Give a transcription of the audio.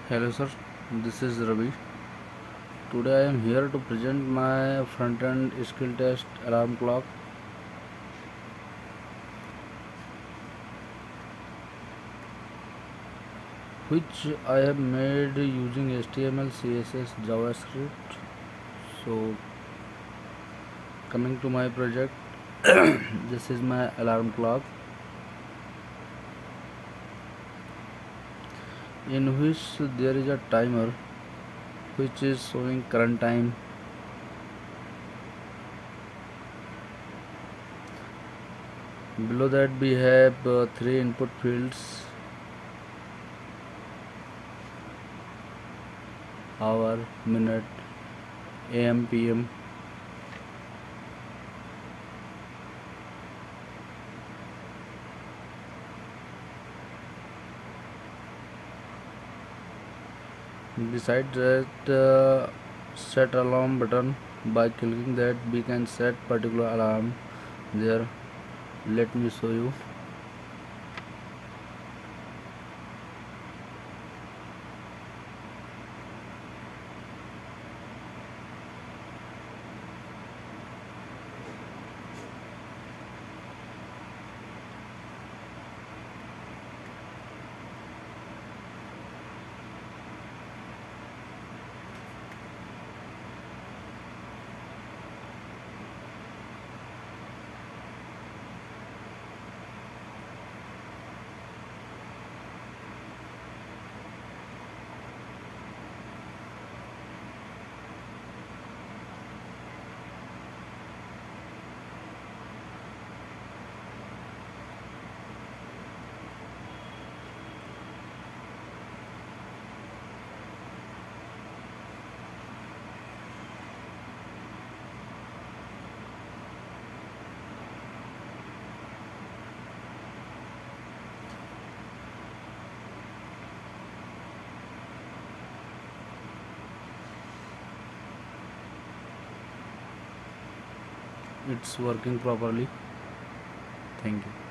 Hello sir, this is Ravi. Today I am here to present my front-end skill test alarm clock, which I have made using HTML, CSS, JavaScript. So coming to my project, this is my alarm clock in which there is a timer which is showing current time. Below that we have three input fields: hour, minute, AM, PM. Besides that, set alarm button. By clicking that, we can set particular alarm there. Let me show you. It's working properly. Thank you.